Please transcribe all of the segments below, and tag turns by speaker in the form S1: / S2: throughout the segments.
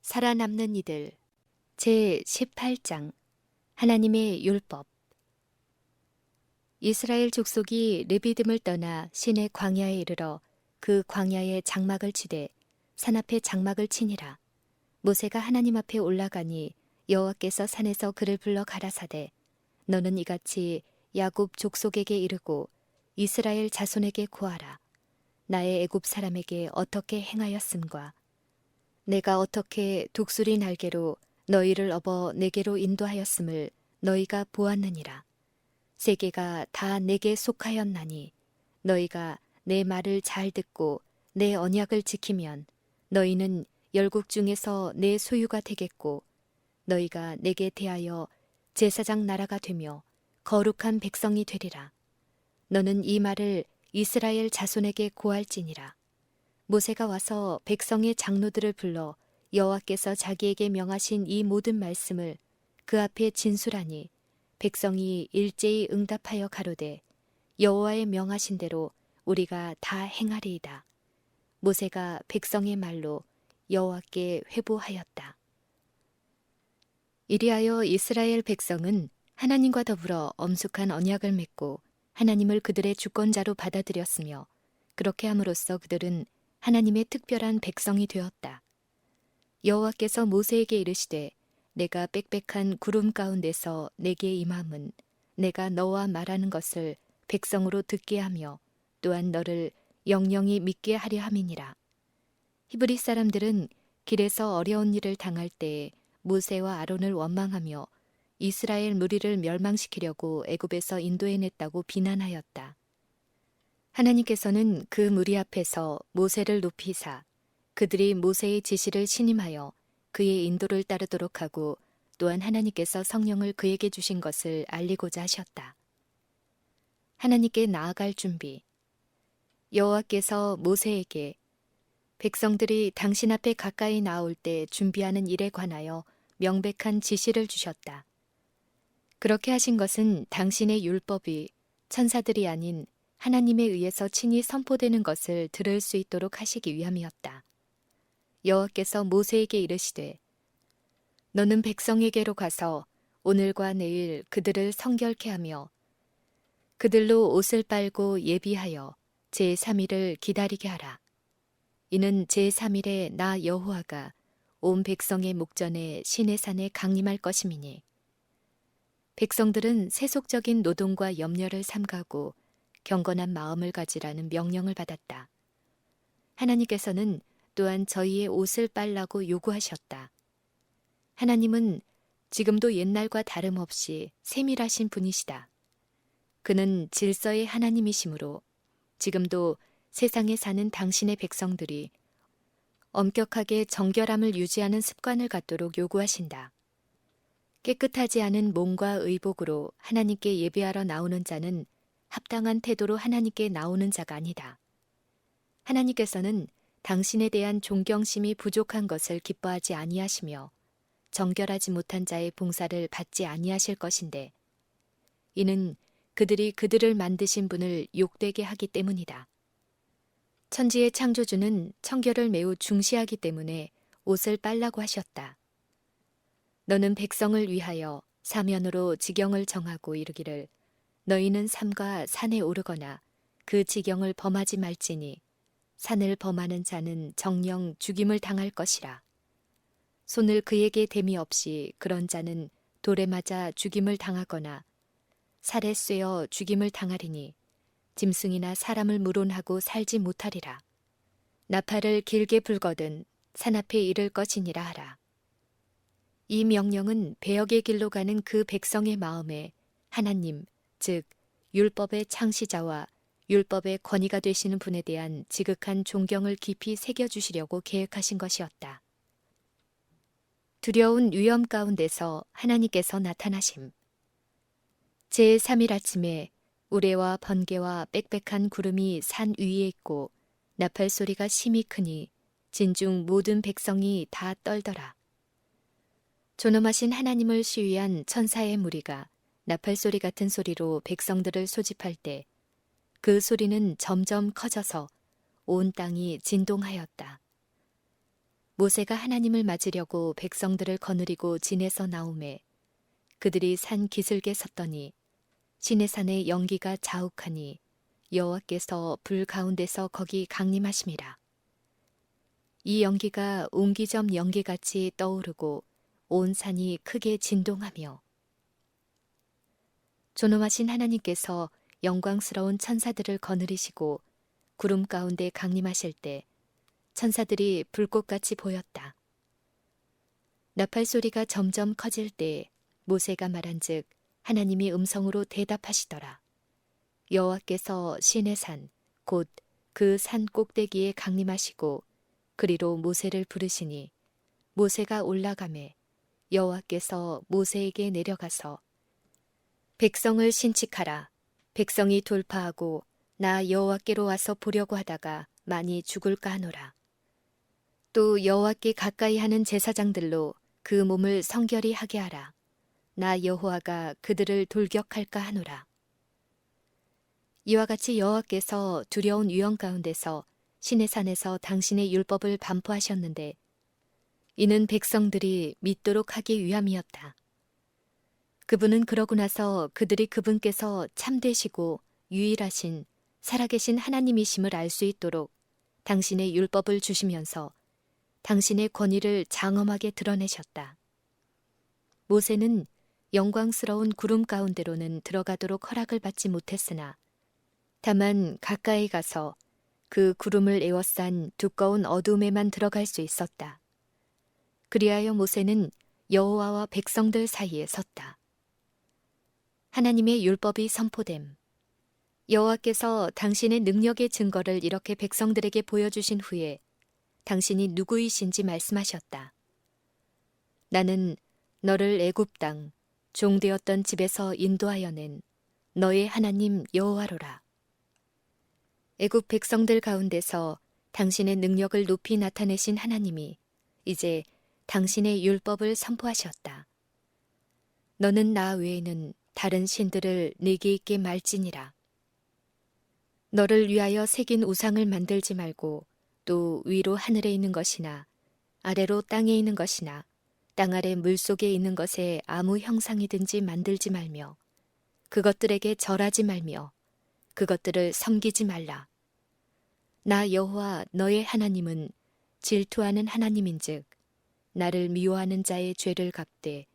S1: 살아남는 이들 제 18장 하나님의 율법. 이스라엘 족속이 르비딤을 떠나 신의 광야에 이르러 그 광야에 장막을 치되 산 앞에 장막을 치니라. 모세가 하나님 앞에 올라가니 여호와께서 산에서 그를 불러 가라사대 너는 이같이 야곱 족속에게 이르고 이스라엘 자손에게 고하라. 나의 애굽 사람에게 어떻게 행하였음과 내가 어떻게 독수리 날개로 너희를 업어 내게로 인도하였음을 너희가 보았느니라. 세계가 다 내게 속하였나니 너희가 내 말을 잘 듣고 내 언약을 지키면 너희는 열국 중에서 내 소유가 되겠고 너희가 내게 대하여 제사장 나라가 되며 거룩한 백성이 되리라. 너는 이 말을 이스라엘 자손에게 고할지니라. 모세가 와서 백성의 장로들을 불러 여호와께서 자기에게 명하신 이 모든 말씀을 그 앞에 진술하니 백성이 일제히 응답하여 가로되 여호와의 명하신 대로 우리가 다 행하리이다. 모세가 백성의 말로 여호와께 회보하였다. 이리하여 이스라엘 백성은 하나님과 더불어 엄숙한 언약을 맺고 하나님을 그들의 주권자로 받아들였으며 그렇게 함으로써 그들은 하나님의 특별한 백성이 되었다. 여호와께서 모세에게 이르시되 내가 빽빽한 구름 가운데서 내게 임함은 내가 너와 말하는 것을 백성으로 듣게 하며 또한 너를 영영히 믿게 하려 함이니라. 히브리 사람들은 길에서 어려운 일을 당할 때에 모세와 아론을 원망하며 이스라엘 무리를 멸망시키려고 애굽에서 인도해냈다고 비난하였다. 하나님께서는 그 무리 앞에서 모세를 높이사 그들이 모세의 지시를 신임하여 그의 인도를 따르도록 하고 또한 하나님께서 성령을 그에게 주신 것을 알리고자 하셨다. 하나님께 나아갈 준비. 여호와께서 모세에게 백성들이 당신 앞에 가까이 나올 때 준비하는 일에 관하여 명백한 지시를 주셨다. 그렇게 하신 것은 당신의 율법이 천사들이 아닌 하나님에 의해서 친히 선포되는 것을 들을 수 있도록 하시기 위함이었다. 여호와께서 모세에게 이르시되 너는 백성에게로 가서 오늘과 내일 그들을 성결케 하며 그들로 옷을 빨고 예비하여 제3일을 기다리게 하라. 이는 제3일에 나 여호와가 온 백성의 목전에 시내산에 강림할 것임이니 백성들은 세속적인 노동과 염려를 삼가고 경건한 마음을 가지라는 명령을 받았다. 하나님께서는 또한 저희의 옷을 빨라고 요구하셨다. 하나님은 지금도 옛날과 다름없이 세밀하신 분이시다. 그는 질서의 하나님이시므로 지금도 세상에 사는 당신의 백성들이 엄격하게 정결함을 유지하는 습관을 갖도록 요구하신다. 깨끗하지 않은 몸과 의복으로 하나님께 예배하러 나오는 자는 합당한 태도로 하나님께 나오는 자가 아니다. 하나님께서는 당신에 대한 존경심이 부족한 것을 기뻐하지 아니하시며 정결하지 못한 자의 봉사를 받지 아니하실 것인데 이는 그들이 그들을 만드신 분을 욕되게 하기 때문이다. 천지의 창조주는 청결을 매우 중시하기 때문에 옷을 빨라고 하셨다. 너는 백성을 위하여 사면으로 지경을 정하고 이르기를 너희는 삼가 산에 오르거나 그 지경을 범하지 말지니 산을 범하는 자는 정령 죽임을 당할 것이라. 손을 그에게 댐이 없이 그런 자는 돌에 맞아 죽임을 당하거나 살에 쇠어 죽임을 당하리니 짐승이나 사람을 물온하고 살지 못하리라. 나팔을 길게 불거든 산 앞에 이를 것이니라 하라. 이 명령은 배역의 길로 가는 그 백성의 마음에 하나님, 즉 율법의 창시자와 율법의 권위가 되시는 분에 대한 지극한 존경을 깊이 새겨주시려고 계획하신 것이었다. 두려운 위험 가운데서 하나님께서 나타나심. 제3일 아침에 우레와 번개와 빽빽한 구름이 산 위에 있고 나팔 소리가 심히 크니 진중 모든 백성이 다 떨더라. 존엄하신 하나님을 시위한 천사의 무리가 나팔 소리 같은 소리로 백성들을 소집할 때 그 소리는 점점 커져서 온 땅이 진동하였다. 모세가 하나님을 맞으려고 백성들을 거느리고 진에서 나오매 그들이 산 기슭에 섰더니 시내산의 연기가 자욱하니 여호와께서 불 가운데서 거기 강림하심이라. 이 연기가 옹기점 연기같이 떠오르고 온 산이 크게 진동하며 존엄하신 하나님께서 영광스러운 천사들을 거느리시고 구름 가운데 강림하실 때 천사들이 불꽃같이 보였다. 나팔 소리가 점점 커질 때 모세가 말한즉 하나님이 음성으로 대답하시더라. 여호와께서 시내산 곧 그 산 꼭대기에 강림하시고 그리로 모세를 부르시니 모세가 올라가매 여호와께서 모세에게 내려가서 백성을 신칙하라. 백성이 돌파하고 나 여호와께로 와서 보려고 하다가 많이 죽을까 하노라. 또 여호와께 가까이 하는 제사장들로 그 몸을 성결히 하게 하라. 나 여호와가 그들을 돌격할까 하노라. 이와 같이 여호와께서 두려운 위험 가운데서 시내산에서 당신의 율법을 반포하셨는데 이는 백성들이 믿도록 하기 위함이었다. 그분은 그러고 나서 그들이 그분께서 참되시고 유일하신 살아계신 하나님이심을 알 수 있도록 당신의 율법을 주시면서 당신의 권위를 장엄하게 드러내셨다. 모세는 영광스러운 구름 가운데로는 들어가도록 허락을 받지 못했으나 다만 가까이 가서 그 구름을 에워싼 두꺼운 어두움에만 들어갈 수 있었다. 그리하여 모세는 여호와와 백성들 사이에 섰다. 하나님의 율법이 선포됨. 여호와께서 당신의 능력의 증거를 이렇게 백성들에게 보여주신 후에 당신이 누구이신지 말씀하셨다. 나는 너를 애굽 땅 종되었던 집에서 인도하여 낸 너의 하나님 여호와로라. 애굽 백성들 가운데서 당신의 능력을 높이 나타내신 하나님이 이제 당신의 율법을 선포하셨다. 너는 나 외에는 다른 신들을 내게 있게 말지니라. 너를 위하여 새긴 우상을 만들지 말고 또 위로 하늘에 있는 것이나 아래로 땅에 있는 것이나 땅 아래 물속에 있는 것에 아무 형상이든지 만들지 말며 그것들에게 절하지 말며 그것들을 섬기지 말라. 나 여호와 너의 하나님은 질투하는 하나님인즉 나를 미워하는 자의 죄를 갚되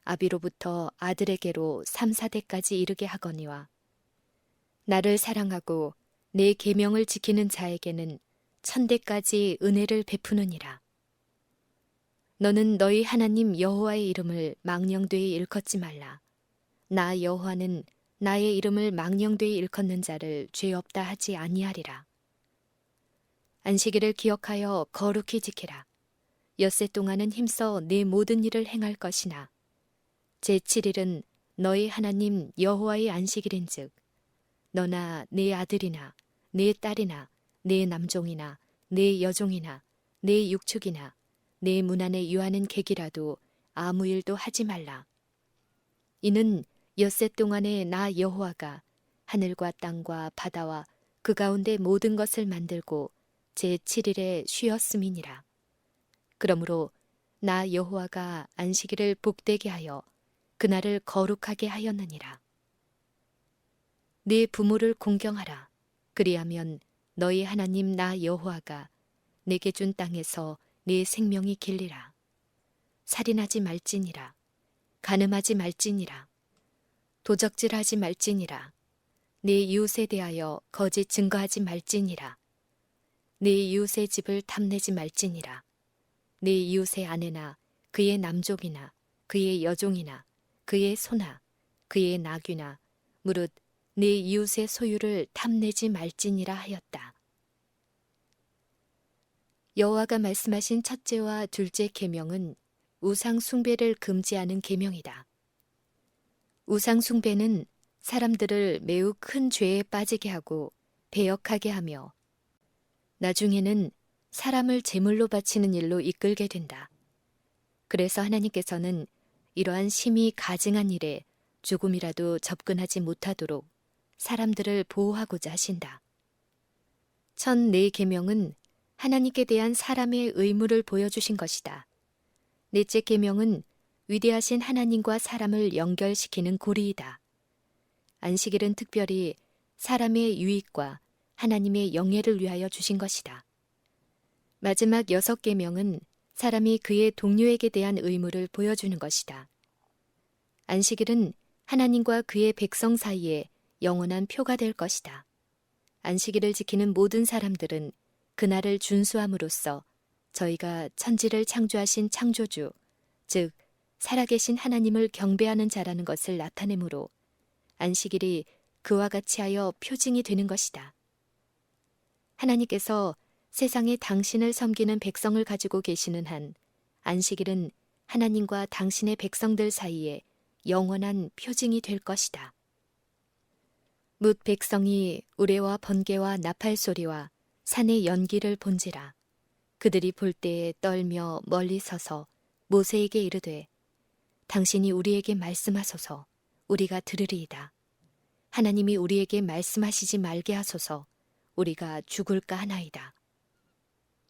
S1: 아비로부터 아들에게로 3, 4대까지 이르게 하거니와 나를 사랑하고 내 계명을 지키는 자에게는 1000대까지 은혜를 베푸느니라. 너는 너희 하나님 여호와의 이름을 망령되이 일컫지 말라. 나 여호와는 나의 이름을 망령되이 일컫는 자를 죄 없다 하지 아니하리라. 안식일을 기억하여 거룩히 지키라. 엿새 동안은 힘써 내 모든 일을 행할 것이나 제7일은 너희 하나님 여호와의 안식일인즉 너나 내 아들이나 내 딸이나 내 남종이나 내 여종이나 내 육축이나 내 문 안에 유하는 객이라도 아무 일도 하지 말라. 이는 엿새 동안에 나 여호와가 하늘과 땅과 바다와 그 가운데 모든 것을 만들고 제7일에 쉬었음이니라. 그러므로 나 여호와가 안식일을 복되게 하여 그날을 거룩하게 하였느니라. 네 부모를 공경하라. 그리하면 너희 하나님 나 여호와가 내게 준 땅에서 네 생명이 길리라. 살인하지 말지니라. 간음하지 말지니라. 도적질하지 말지니라. 네 이웃에 대하여 거짓 증거하지 말지니라. 네 이웃의 집을 탐내지 말지니라. 네 이웃의 아내나 그의 남종이나 그의 여종이나 그의 소나 그의 나귀나 무릇 네 이웃의 소유를 탐내지 말지니라 하였다. 여호와가 말씀하신 첫째와 둘째 계명은 우상 숭배를 금지하는 계명이다. 우상 숭배는 사람들을 매우 큰 죄에 빠지게 하고 배역하게 하며 나중에는 사람을 제물로 바치는 일로 이끌게 된다. 그래서 하나님께서는 이러한 심히 가증한 일에 조금이라도 접근하지 못하도록 사람들을 보호하고자 하신다. 첫 네 계명은 하나님께 대한 사람의 의무를 보여주신 것이다. 넷째 계명은 위대하신 하나님과 사람을 연결시키는 고리이다. 안식일은 특별히 사람의 유익과 하나님의 영예를 위하여 주신 것이다. 마지막 여섯 계명은 사람이 그의 동료에게 대한 의무를 보여주는 것이다. 안식일은 하나님과 그의 백성 사이에 영원한 표가 될 것이다. 안식일을 지키는 모든 사람들은 그날을 준수함으로써 저희가 천지를 창조하신 창조주, 즉 살아계신 하나님을 경배하는 자라는 것을 나타내므로 안식일이 그와 같이 하여 표징이 되는 것이다. 하나님께서 세상에 당신을 섬기는 백성을 가지고 계시는 한 안식일은 하나님과 당신의 백성들 사이에 영원한 표징이 될 것이다. 뭇 백성이 우레와 번개와 나팔 소리와 산의 연기를 본지라. 그들이 볼 때에 떨며 멀리 서서 모세에게 이르되 당신이 우리에게 말씀하소서 우리가 들으리이다. 하나님이 우리에게 말씀하시지 말게 하소서 우리가 죽을까 하나이다.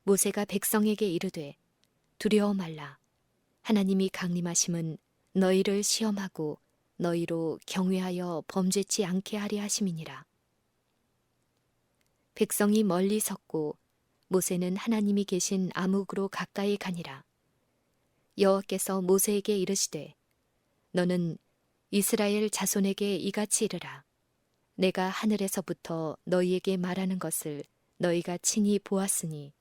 S1: 모세가 백성에게 이르되 두려워 말라. 하나님이 강림하심은 너희를 시험하고 너희로 경외하여 범죄치 않게 하리 하심이니라. 백성이 멀리 섰고 모세는 하나님이 계신 암흑으로 가까이 가니라. 여호와께서 모세에게 이르시되 너는 이스라엘 자손에게 이같이 이르라. 내가 하늘에서부터 너희에게 말하는 것을 너희가 친히 보았으니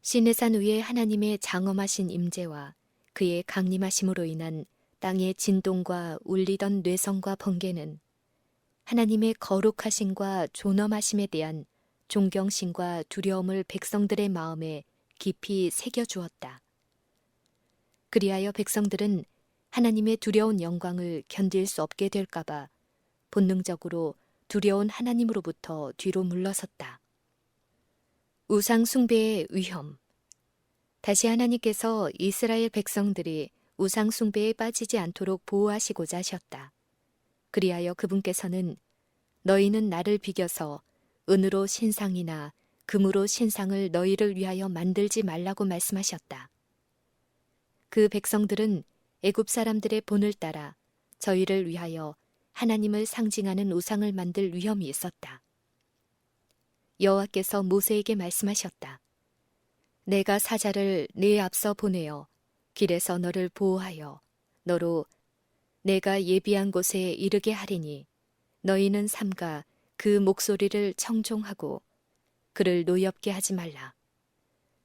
S1: 시내산 위에 하나님의 장엄하신 임재와 그의 강림하심으로 인한 땅의 진동과 울리던 뇌성과 번개는 하나님의 거룩하심과 존엄하심에 대한 존경심과 두려움을 백성들의 마음에 깊이 새겨주었다. 그리하여 백성들은 하나님의 두려운 영광을 견딜 수 없게 될까봐 본능적으로 두려운 하나님으로부터 뒤로 물러섰다. 우상 숭배의 위험. 다시 하나님께서 이스라엘 백성들이 우상 숭배에 빠지지 않도록 보호하시고자 하셨다. 그리하여 그분께서는 너희는 나를 비겨서 은으로 신상이나 금으로 신상을 너희를 위하여 만들지 말라고 말씀하셨다. 그 백성들은 애굽 사람들의 본을 따라 저희를 위하여 하나님을 상징하는 우상을 만들 위험이 있었다. 여호와께서 모세에게 말씀하셨다. 내가 사자를 네 앞서 보내어 길에서 너를 보호하여 너로 내가 예비한 곳에 이르게 하리니 너희는 삼가 그 목소리를 청종하고 그를 노엽게 하지 말라.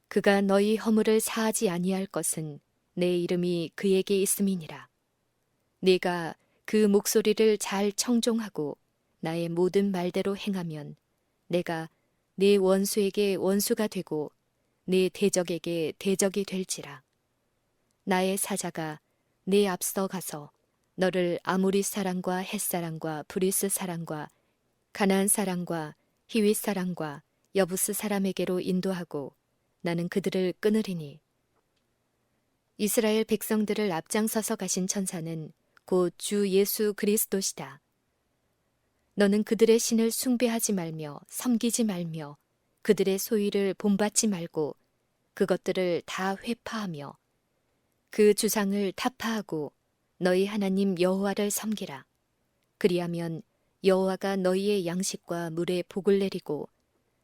S1: 그가 너희 허물을 사하지 아니할 것은 내 이름이 그에게 있음이니라. 네가 그 목소리를 잘 청종하고 나의 모든 말대로 행하면 내가 네 원수에게 원수가 되고 네 대적에게 대적이 될지라. 나의 사자가 네 앞서 가서 너를 아모리 사람과 헷 사람과 브리스 사람과 가나안 사람과 히윗 사람과 여부스 사람에게로 인도하고 나는 그들을 끊으리니 이스라엘 백성들을 앞장서서 가신 천사는 곧 주 예수 그리스도시다. 너는 그들의 신을 숭배하지 말며 섬기지 말며 그들의 소유를 본받지 말고 그것들을 다 회파하며 그 주상을 타파하고 너희 하나님 여호와를 섬기라. 그리하면 여호와가 너희의 양식과 물에 복을 내리고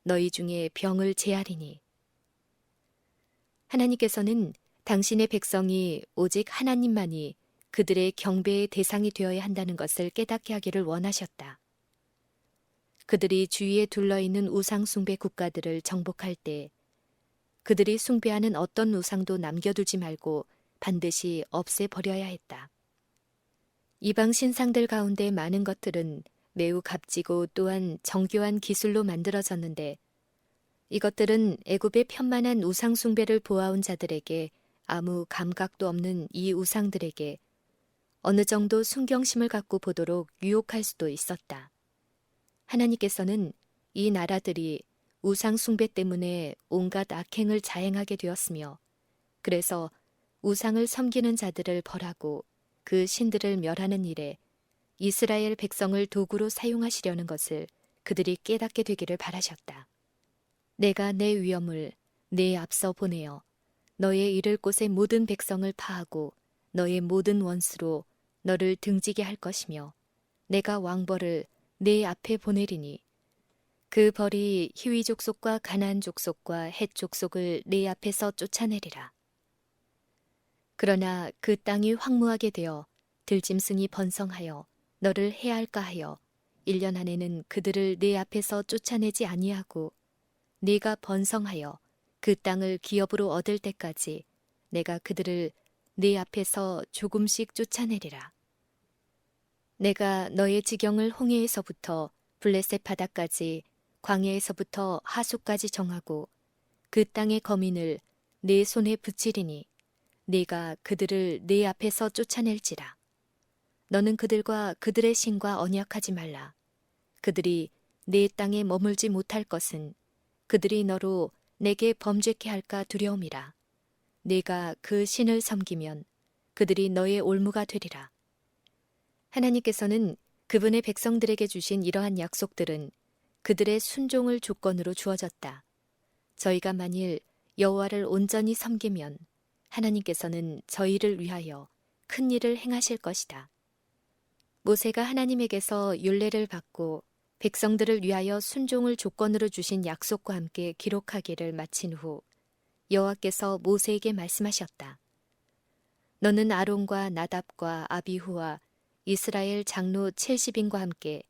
S1: 너희 중에 병을 제하리니. 하나님께서는 당신의 백성이 오직 하나님만이 그들의 경배의 대상이 되어야 한다는 것을 깨닫게 하기를 원하셨다. 그들이 주위에 둘러있는 우상 숭배 국가들을 정복할 때 그들이 숭배하는 어떤 우상도 남겨두지 말고 반드시 없애버려야 했다. 이방 신상들 가운데 많은 것들은 매우 값지고 또한 정교한 기술로 만들어졌는데 이것들은 애굽의 편만한 우상 숭배를 보아온 자들에게 아무 감각도 없는 이 우상들에게 어느 정도 순경심을 갖고 보도록 유혹할 수도 있었다. 하나님께서는 이 나라들이 우상 숭배 때문에 온갖 악행을 자행하게 되었으며 그래서 우상을 섬기는 자들을 벌하고 그 신들을 멸하는 일에 이스라엘 백성을 도구로 사용하시려는 것을 그들이 깨닫게 되기를 바라셨다. 내가 내 위엄을 네 앞서 보내어 너의 이를 곳의 모든 백성을 파하고 너의 모든 원수로 너를 등지게 할 것이며 내가 왕벌을 네 앞에 보내리니 그 벌이 히위 족속과 가나안 족속과 헷 족속을 네 앞에서 쫓아내리라. 그러나 그 땅이 황무하게 되어 들짐승이 번성하여 너를 해할까 하여 1년 안에는 그들을 네 앞에서 쫓아내지 아니하고 네가 번성하여 그 땅을 기업으로 얻을 때까지 내가 그들을 네 앞에서 조금씩 쫓아내리라. 내가 너의 지경을 홍해에서부터 블레셋 바다까지 광야에서부터 하수까지 정하고 그 땅의 거민을 네 손에 붙이리니 네가 그들을 네 앞에서 쫓아낼지라. 너는 그들과 그들의 신과 언약하지 말라. 그들이 네 땅에 머물지 못할 것은 그들이 너로 내게 범죄케 할까 두려움이라. 네가 그 신을 섬기면 그들이 너의 올무가 되리라. 하나님께서는 그분의 백성들에게 주신 이러한 약속들은 그들의 순종을 조건으로 주어졌다. 저희가 만일 여호와를 온전히 섬기면 하나님께서는 저희를 위하여 큰 일을 행하실 것이다. 모세가 하나님에게서 율례를 받고 백성들을 위하여 순종을 조건으로 주신 약속과 함께 기록하기를 마친 후 여호와께서 모세에게 말씀하셨다. 너는 아론과 나답과 아비후와 이스라엘 장로 70인과 함께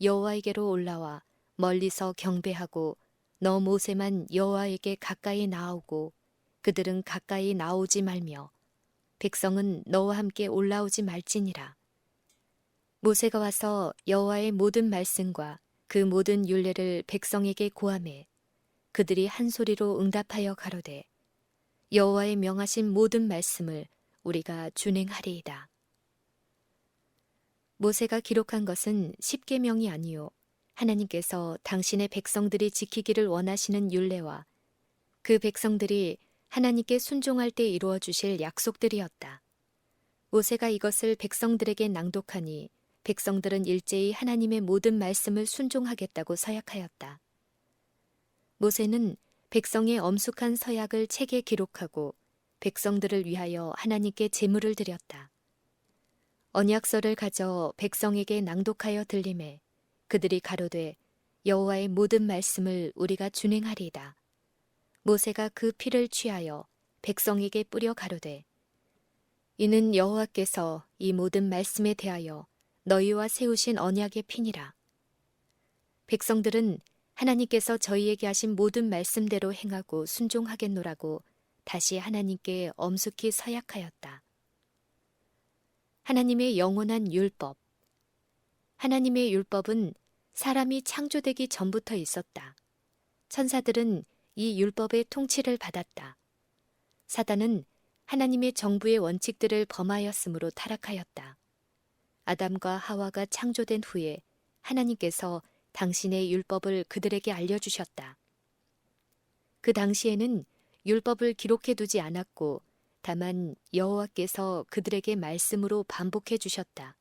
S1: 여호와에게로 올라와 멀리서 경배하고 너 모세만 여호와에게 가까이 나오고 그들은 가까이 나오지 말며 백성은 너와 함께 올라오지 말지니라. 모세가 와서 여호와의 모든 말씀과 그 모든 율례를 백성에게 고하매 그들이 한 소리로 응답하여 가로되 여호와의 명하신 모든 말씀을 우리가 준행하리이다. 모세가 기록한 것은 십계명이 아니요 하나님께서 당신의 백성들이 지키기를 원하시는 율례와 그 백성들이 하나님께 순종할 때 이루어 주실 약속들이었다. 모세가 이것을 백성들에게 낭독하니 백성들은 일제히 하나님의 모든 말씀을 순종하겠다고 서약하였다. 모세는 백성의 엄숙한 서약을 책에 기록하고 백성들을 위하여 하나님께 제물을 드렸다. 언약서를 가져 백성에게 낭독하여 들리매 그들이 가로되 여호와의 모든 말씀을 우리가 준행하리이다. 모세가 그 피를 취하여 백성에게 뿌려 가로되 이는 여호와께서 이 모든 말씀에 대하여 너희와 세우신 언약의 피니라. 백성들은 하나님께서 저희에게 하신 모든 말씀대로 행하고 순종하겠노라고 다시 하나님께 엄숙히 서약하였다. 하나님의 영원한 율법. 하나님의 율법은 사람이 창조되기 전부터 있었다. 천사들은 이 율법의 통치를 받았다. 사단은 하나님의 정부의 원칙들을 범하였으므로 타락하였다. 아담과 하와가 창조된 후에 하나님께서 당신의 율법을 그들에게 알려주셨다. 그 당시에는 율법을 기록해두지 않았고 다만 여호와께서 그들에게 말씀으로 반복해 주셨다.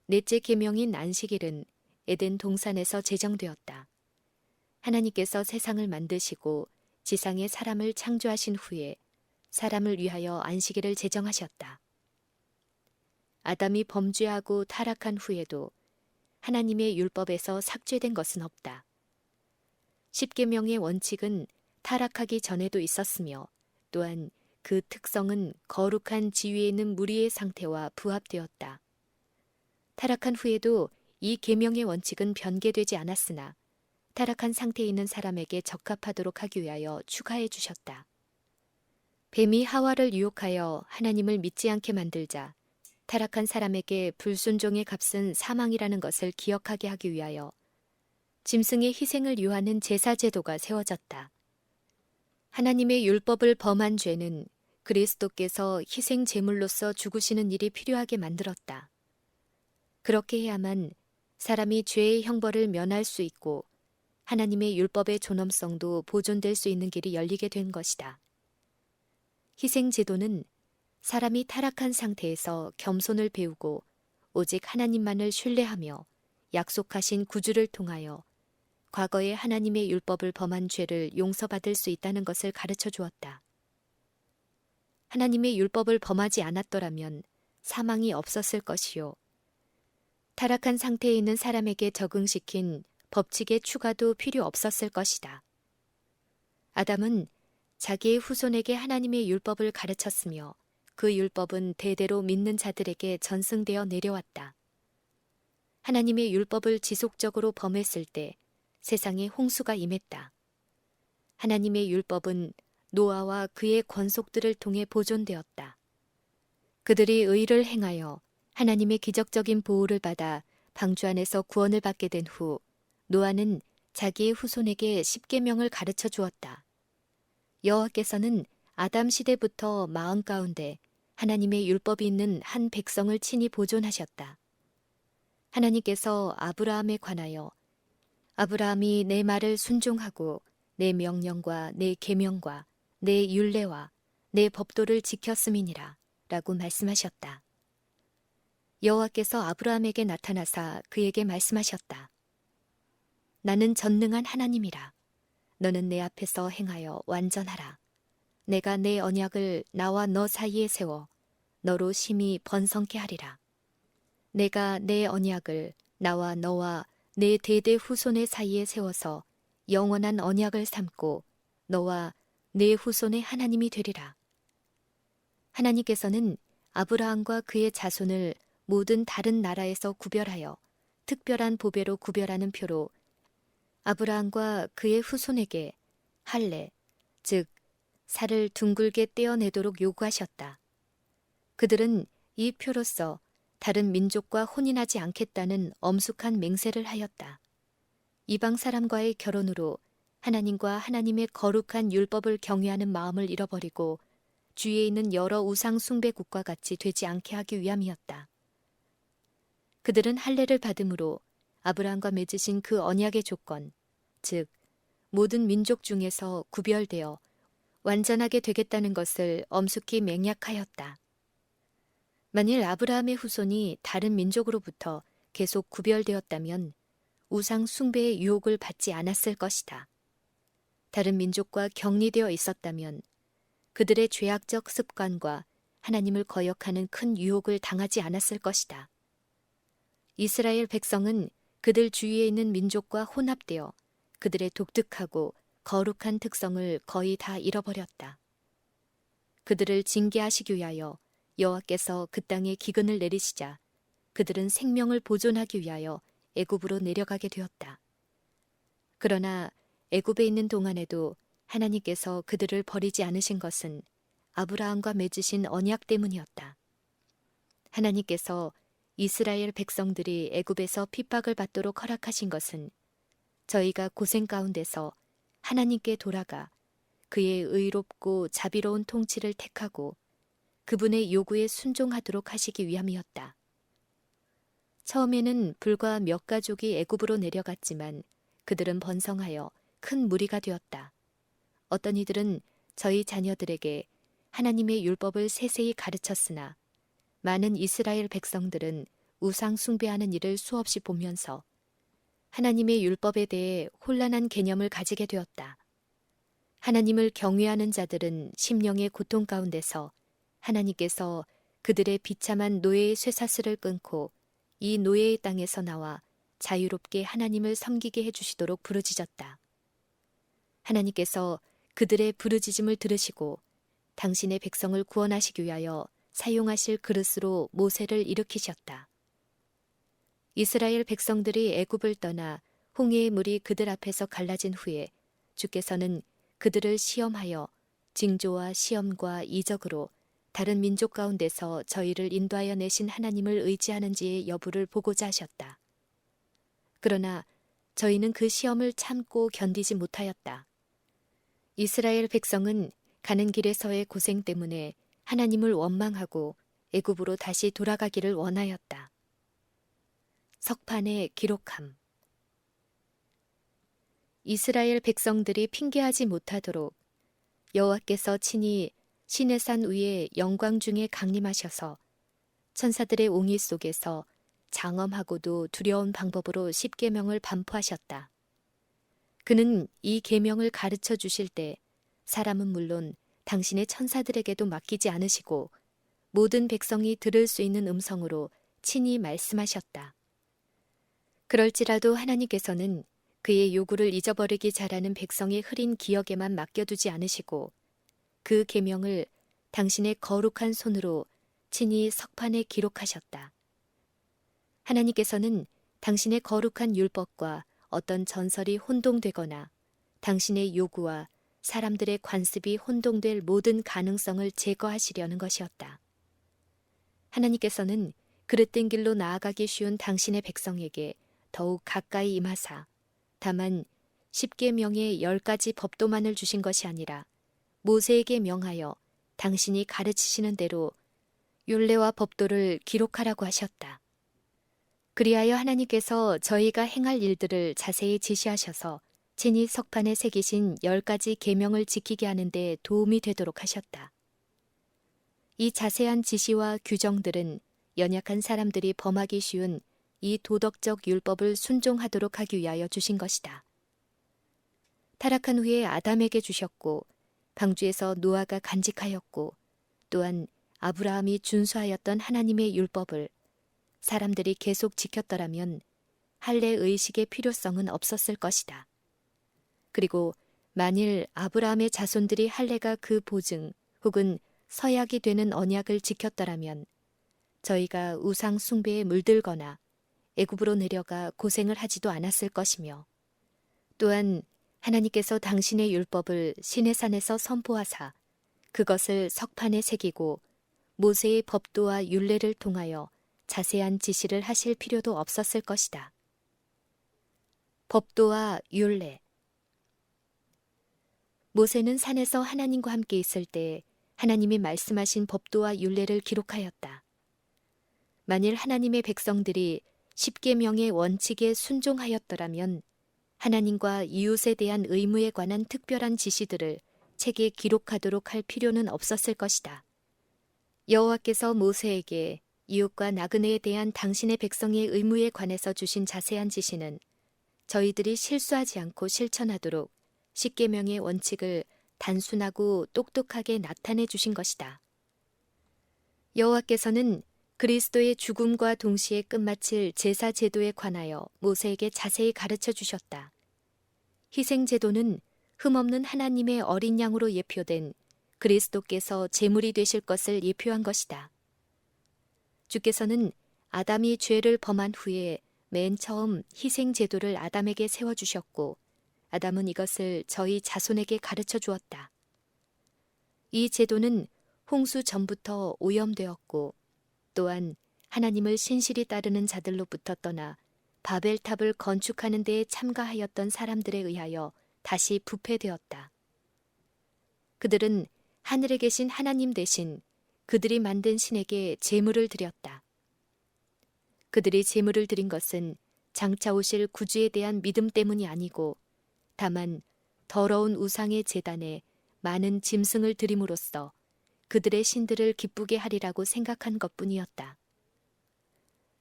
S1: 넷째 계명인 안식일은 에덴 동산에서 제정되었다. 하나님께서 세상을 만드시고 지상에 사람을 창조하신 후에 사람을 위하여 안식일을 제정하셨다. 아담이 범죄하고 타락한 후에도 하나님의 율법에서 삭제된 것은 없다. 십계명의 원칙은 타락하기 전에도 있었으며 또한 그 특성은 거룩한 지위에 있는 무리의 상태와 부합되었다. 타락한 후에도 이 계명의 원칙은 변개되지 않았으나 타락한 상태에 있는 사람에게 적합하도록 하기 위하여 추가해 주셨다. 뱀이 하와를 유혹하여 하나님을 믿지 않게 만들자 타락한 사람에게 불순종의 값은 사망이라는 것을 기억하게 하기 위하여 짐승의 희생을 요하는 제사 제도가 세워졌다. 하나님의 율법을 범한 죄는 그리스도께서 희생 제물로서 죽으시는 일이 필요하게 만들었다. 그렇게 해야만 사람이 죄의 형벌을 면할 수 있고 하나님의 율법의 존엄성도 보존될 수 있는 길이 열리게 된 것이다. 희생 제도는 사람이 타락한 상태에서 겸손을 배우고 오직 하나님만을 신뢰하며 약속하신 구주를 통하여 과거에 하나님의 율법을 범한 죄를 용서받을 수 있다는 것을 가르쳐 주었다. 하나님의 율법을 범하지 않았더라면 사망이 없었을 것이요. 타락한 상태에 있는 사람에게 적응시킨 법칙의 추가도 필요 없었을 것이다. 아담은 자기의 후손에게 하나님의 율법을 가르쳤으며 그 율법은 대대로 믿는 자들에게 전승되어 내려왔다. 하나님의 율법을 지속적으로 범했을 때 세상에 홍수가 임했다. 하나님의 율법은 노아와 그의 권속들을 통해 보존되었다. 그들이 의를 행하여 하나님의 기적적인 보호를 받아 방주 안에서 구원을 받게 된 후 노아는 자기의 후손에게 십계명을 가르쳐 주었다. 여호와께서는 아담 시대부터 마음 가운데 하나님의 율법이 있는 한 백성을 친히 보존하셨다. 하나님께서 아브라함에 관하여 아브라함이 내 말을 순종하고 내 명령과 내 계명과 내 율례와 내 법도를 지켰음이니라 라고 말씀하셨다. 여호와께서 아브라함에게 나타나사 그에게 말씀하셨다. 나는 전능한 하나님이라. 너는 내 앞에서 행하여 완전하라. 내가 내 언약을 나와 너 사이에 세워 너로 심히 번성케 하리라. 내가 내 언약을 나와 너와 내 대대 후손의 사이에 세워서 영원한 언약을 삼고 너와 내 후손의 하나님이 되리라. 하나님께서는 아브라함과 그의 자손을 모든 다른 나라에서 구별하여 특별한 보배로 구별하는 표로 아브라함과 그의 후손에게 할례, 즉 살을 둥글게 떼어내도록 요구하셨다. 그들은 이 표로써 다른 민족과 혼인하지 않겠다는 엄숙한 맹세를 하였다. 이방 사람과의 결혼으로 하나님과 하나님의 거룩한 율법을 경외하는 마음을 잃어버리고 주위에 있는 여러 우상 숭배국과 같이 되지 않게 하기 위함이었다. 그들은 할례를 받음으로 아브라함과 맺으신 그 언약의 조건, 즉 모든 민족 중에서 구별되어 완전하게 되겠다는 것을 엄숙히 맹약하였다. 만일 아브라함의 후손이 다른 민족으로부터 계속 구별되었다면 우상 숭배의 유혹을 받지 않았을 것이다. 다른 민족과 격리되어 있었다면 그들의 죄악적 습관과 하나님을 거역하는 큰 유혹을 당하지 않았을 것이다. 이스라엘 백성은 그들 주위에 있는 민족과 혼합되어 그들의 독특하고 거룩한 특성을 거의 다 잃어버렸다. 그들을 징계하시기 위하여 여호와께서 그 땅에 기근을 내리시자 그들은 생명을 보존하기 위하여 애굽으로 내려가게 되었다. 그러나 애굽에 있는 동안에도 하나님께서 그들을 버리지 않으신 것은 아브라함과 맺으신 언약 때문이었다. 하나님께서 이스라엘 백성들이 애굽에서 핍박을 받도록 허락하신 것은 저희가 고생 가운데서 하나님께 돌아가 그의 의롭고 자비로운 통치를 택하고 그분의 요구에 순종하도록 하시기 위함이었다. 처음에는 불과 몇 가족이 애굽으로 내려갔지만 그들은 번성하여 큰 무리가 되었다. 어떤 이들은 저희 자녀들에게 하나님의 율법을 세세히 가르쳤으나 많은 이스라엘 백성들은 우상 숭배하는 일을 수없이 보면서 하나님의 율법에 대해 혼란한 개념을 가지게 되었다. 하나님을 경외하는 자들은 심령의 고통 가운데서 하나님께서 그들의 비참한 노예의 쇠사슬을 끊고 이 노예의 땅에서 나와 자유롭게 하나님을 섬기게 해주시도록 부르짖었다. 하나님께서 그들의 부르짖음을 들으시고 당신의 백성을 구원하시기 위하여 사용하실 그릇으로 모세를 일으키셨다. 이스라엘 백성들이 애굽을 떠나 홍해의 물이 그들 앞에서 갈라진 후에 주께서는 그들을 시험하여 징조와 시험과 이적으로 다른 민족 가운데서 저희를 인도하여 내신 하나님을 의지하는지의 여부를 보고자 하셨다. 그러나 저희는 그 시험을 참고 견디지 못하였다. 이스라엘 백성은 가는 길에서의 고생 때문에 하나님을 원망하고 애굽으로 다시 돌아가기를 원하였다. 석판에 기록함. 이스라엘 백성들이 핑계하지 못하도록 여호와께서 친히 시내산 위에 영광 중에 강림하셔서 천사들의 옹의 속에서 장엄하고도 두려운 방법으로 십계명을 반포하셨다. 그는 이 계명을 가르쳐 주실 때 사람은 물론 당신의 천사들에게도 맡기지 않으시고 모든 백성이 들을 수 있는 음성으로 친히 말씀하셨다. 그럴지라도 하나님께서는 그의 요구를 잊어버리기 잘하는 백성의 흐린 기억에만 맡겨두지 않으시고 그 계명을 당신의 거룩한 손으로 친히 석판에 기록하셨다. 하나님께서는 당신의 거룩한 율법과 어떤 전설이 혼동되거나 당신의 요구와 사람들의 관습이 혼동될 모든 가능성을 제거하시려는 것이었다. 하나님께서는 그릇된 길로 나아가기 쉬운 당신의 백성에게 더욱 가까이 임하사 다만 10계명의 10가지 법도만을 주신 것이 아니라 모세에게 명하여 당신이 가르치시는 대로 율례와 법도를 기록하라고 하셨다. 그리하여 하나님께서 저희가 행할 일들을 자세히 지시하셔서 친히 석판에 새기신 10가지 계명을 지키게 하는 데 도움이 되도록 하셨다. 이 자세한 지시와 규정들은 연약한 사람들이 범하기 쉬운 이 도덕적 율법을 순종하도록 하기 위하여 주신 것이다. 타락한 후에 아담에게 주셨고 방주에서 노아가 간직하였고 또한 아브라함이 준수하였던 하나님의 율법을 사람들이 계속 지켰더라면 할례 의식의 필요성은 없었을 것이다. 그리고 만일 아브라함의 자손들이 할례가 그 보증 혹은 서약이 되는 언약을 지켰더라면 저희가 우상 숭배에 물들거나 애굽으로 내려가 고생을 하지도 않았을 것이며 또한 하나님께서 당신의 율법을 시내산에서 선포하사 그것을 석판에 새기고 모세의 법도와 율례를 통하여 자세한 지시를 하실 필요도 없었을 것이다. 법도와 율례. 모세는 산에서 하나님과 함께 있을 때 하나님이 말씀하신 법도와 율례를 기록하였다. 만일 하나님의 백성들이 10계명의 원칙에 순종하였더라면 하나님과 이웃에 대한 의무에 관한 특별한 지시들을 책에 기록하도록 할 필요는 없었을 것이다. 여호와께서 모세에게 이웃과 나그네에 대한 당신의 백성의 의무에 관해서 주신 자세한 지시는 저희들이 실수하지 않고 실천하도록 10계명의 원칙을 단순하고 똑똑하게 나타내 주신 것이다. 여호와께서는 그리스도의 죽음과 동시에 끝마칠 제사 제도에 관하여 모세에게 자세히 가르쳐 주셨다. 희생 제도는 흠없는 하나님의 어린 양으로 예표된 그리스도께서 제물이 되실 것을 예표한 것이다. 주께서는 아담이 죄를 범한 후에 맨 처음 희생 제도를 아담에게 세워주셨고 아담은 이것을 저희 자손에게 가르쳐 주었다. 이 제도는 홍수 전부터 오염되었고 또한 하나님을 신실히 따르는 자들로부터 떠나 바벨탑을 건축하는 데에 참가하였던 사람들에 의하여 다시 부패되었다. 그들은 하늘에 계신 하나님 대신 그들이 만든 신에게 제물을 드렸다. 그들이 제물을 드린 것은 장차 오실 구주에 대한 믿음 때문이 아니고 다만 더러운 우상의 제단에 많은 짐승을 드림으로써 그들의 신들을 기쁘게 하리라고 생각한 것뿐이었다.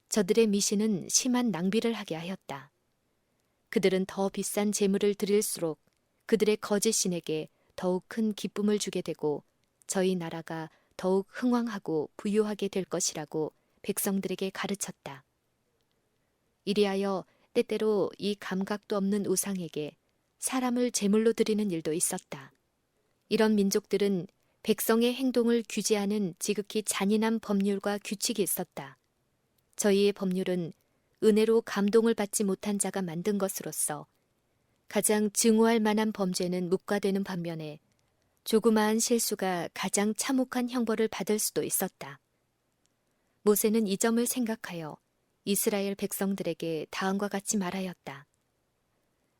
S1: 저들의 미신은 심한 낭비를 하게 하였다. 그들은 더 비싼 제물을 드릴수록 그들의 거짓 신에게 더욱 큰 기쁨을 주게 되고 저희 나라가 더욱 흥왕하고 부유하게 될 것이라고 백성들에게 가르쳤다. 이리하여 때때로 이 감각도 없는 우상에게 사람을 제물로 드리는 일도 있었다. 이런 민족들은 백성의 행동을 규제하는 지극히 잔인한 법률과 규칙이 있었다. 저희의 법률은 은혜로 감동을 받지 못한 자가 만든 것으로서 가장 증오할 만한 범죄는 묵과되는 반면에 조그마한 실수가 가장 참혹한 형벌을 받을 수도 있었다. 모세는 이 점을 생각하여 이스라엘 백성들에게 다음과 같이 말하였다.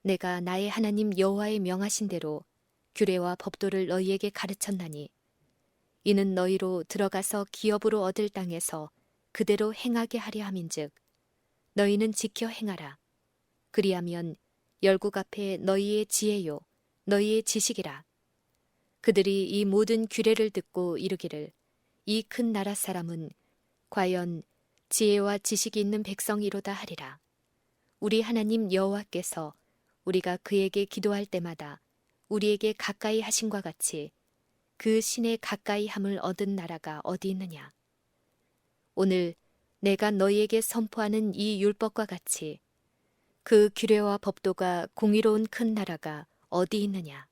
S1: 내가 나의 하나님 여호와의 명하신 대로 규례와 법도를 너희에게 가르쳤나니 이는 너희로 들어가서 기업으로 얻을 땅에서 그대로 행하게 하려 함인즉 너희는 지켜 행하라. 그리하면 열국 앞에 너희의 지혜요 너희의 지식이라. 그들이 이 모든 규례를 듣고 이르기를 이 큰 나라 사람은 과연 지혜와 지식이 있는 백성이로다 하리라. 우리 하나님 여호와께서 우리가 그에게 기도할 때마다 우리에게 가까이 하신과 같이 그 신의 가까이 함을 얻은 나라가 어디 있느냐? 오늘 내가 너희에게 선포하는 이 율법과 같이 그 규례와 법도가 공의로운 큰 나라가 어디 있느냐?